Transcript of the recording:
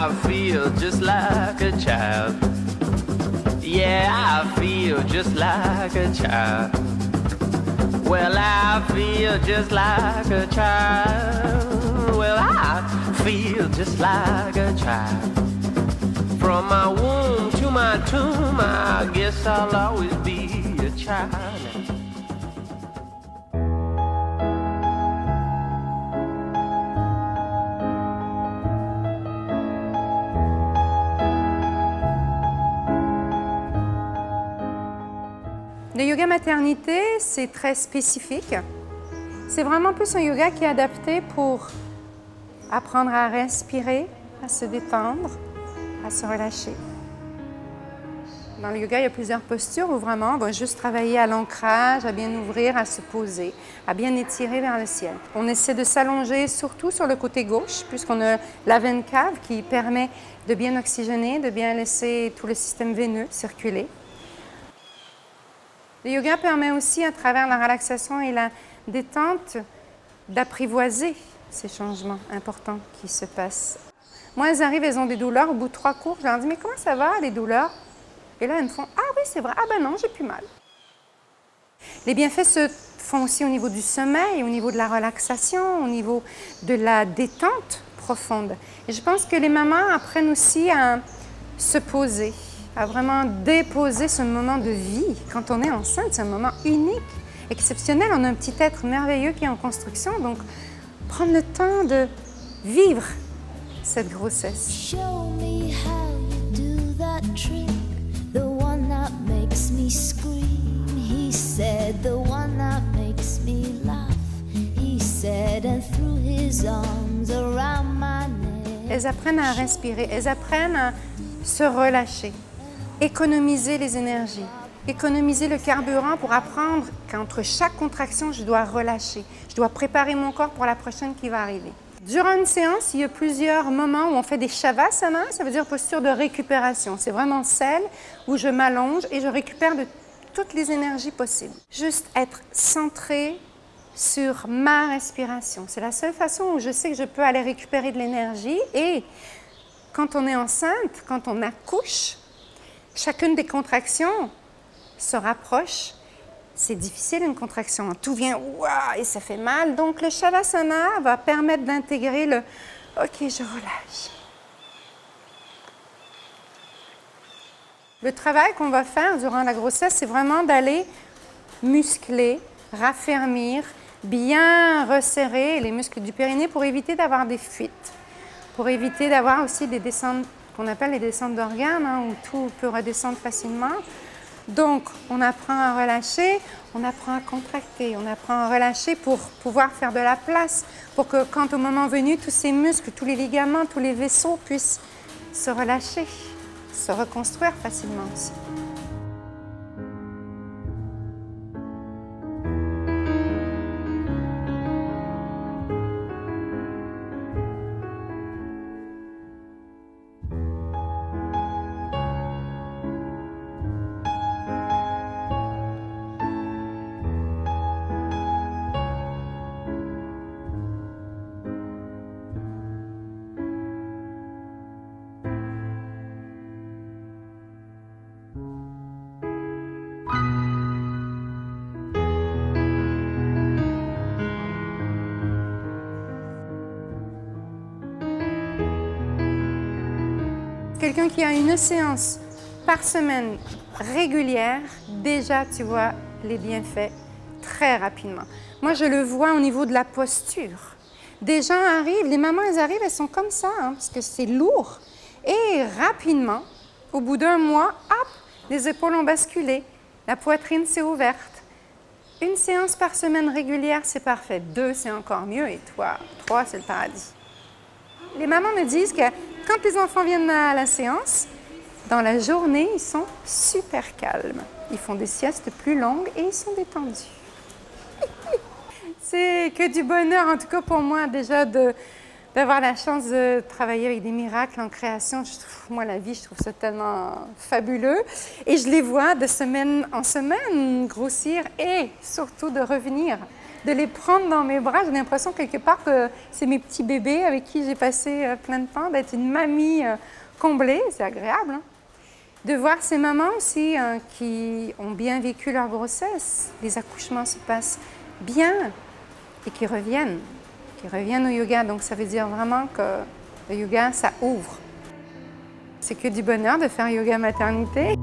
I feel just like a child. Yeah, I feel just like a child. Well, I feel just like a child. Well, I feel just like a child. From my womb to my tomb, I guess I'll always be a child. Le yoga maternité, c'est très spécifique. C'est vraiment plus un yoga qui est adapté pour apprendre à respirer, à se détendre, à se relâcher. Dans le yoga, il y a plusieurs postures où vraiment on va juste travailler à l'ancrage, à bien ouvrir, à se poser, à bien étirer vers le ciel. On essaie de s'allonger surtout sur le côté gauche, puisqu'on a la veine cave qui permet de bien oxygéner, de bien laisser tout le système veineux circuler. Le yoga permet aussi, à travers la relaxation et la détente, d'apprivoiser ces changements importants qui se passent. Moi, elles arrivent, elles ont des douleurs. Au bout de 3 cours, je leur dis « Mais comment ça va, les douleurs ?» Et là, elles me font « Ah oui, c'est vrai. Ah ben non, j'ai plus mal. » Les bienfaits se font aussi au niveau du sommeil, au niveau de la relaxation, au niveau de la détente profonde. Et je pense que les mamans apprennent aussi à se poser, à vraiment déposer ce moment de vie. Quand on est enceinte, c'est un moment unique, exceptionnel. On a un petit être merveilleux qui est en construction, donc prendre le temps de vivre cette grossesse. Show me how you do that trick, the one that makes me scream. He said, the one that makes me laugh. He said, and threw his arms around my neck. Elles apprennent à respirer, elles apprennent à se relâcher. Économiser les énergies, économiser le carburant pour apprendre qu'entre chaque contraction, je dois relâcher. Je dois préparer mon corps pour la prochaine qui va arriver. Durant une séance, il y a plusieurs moments où on fait des shavasana, ça veut dire posture de récupération. C'est vraiment celle où je m'allonge et je récupère de toutes les énergies possibles. Juste être centré sur ma respiration. C'est la seule façon où je sais que je peux aller récupérer de l'énergie. Et quand on est enceinte, quand on accouche, chacune des contractions se rapproche. C'est difficile une contraction. Tout vient ouah, et ça fait mal. Donc le Shavasana va permettre d'intégrer le « OK, je relâche ». Le travail qu'on va faire durant la grossesse, c'est vraiment d'aller muscler, raffermir, bien resserrer les muscles du périnée pour éviter d'avoir des fuites, pour éviter d'avoir aussi des descentes qu'on appelle les descentes d'organes, où tout peut redescendre facilement. Donc, on apprend à relâcher, on apprend à contracter, on apprend à relâcher pour pouvoir faire de la place, pour que quand au moment venu, tous ces muscles, tous les ligaments, tous les vaisseaux puissent se relâcher, se reconstruire facilement aussi. Quelqu'un qui a une séance par semaine régulière, déjà tu vois les bienfaits très rapidement. Moi, je le vois au niveau de la posture. Des gens arrivent, les mamans, elles arrivent, elles sont comme ça, parce que c'est lourd. Et rapidement, au bout d'un mois, hop, les épaules ont basculé, la poitrine s'est ouverte. Une séance par semaine régulière, c'est parfait. 2, c'est encore mieux. Et 3, c'est le paradis. Les mamans me disent que quand les enfants viennent à la séance, dans la journée, ils sont super calmes. Ils font des siestes plus longues et ils sont détendus. C'est que du bonheur, en tout cas pour moi, déjà d'avoir la chance de travailler avec des miracles en création. Moi, la vie, je trouve ça tellement fabuleux. Et je les vois de semaine en semaine grossir et surtout de revenir de les prendre dans mes bras. J'ai l'impression quelque part que c'est mes petits bébés avec qui j'ai passé plein de temps, d'être une mamie comblée, c'est agréable. Hein? De voir ces mamans aussi qui ont bien vécu leur grossesse, les accouchements se passent bien et qui reviennent au yoga. Donc ça veut dire vraiment que le yoga, ça ouvre. C'est que du bonheur de faire yoga maternité.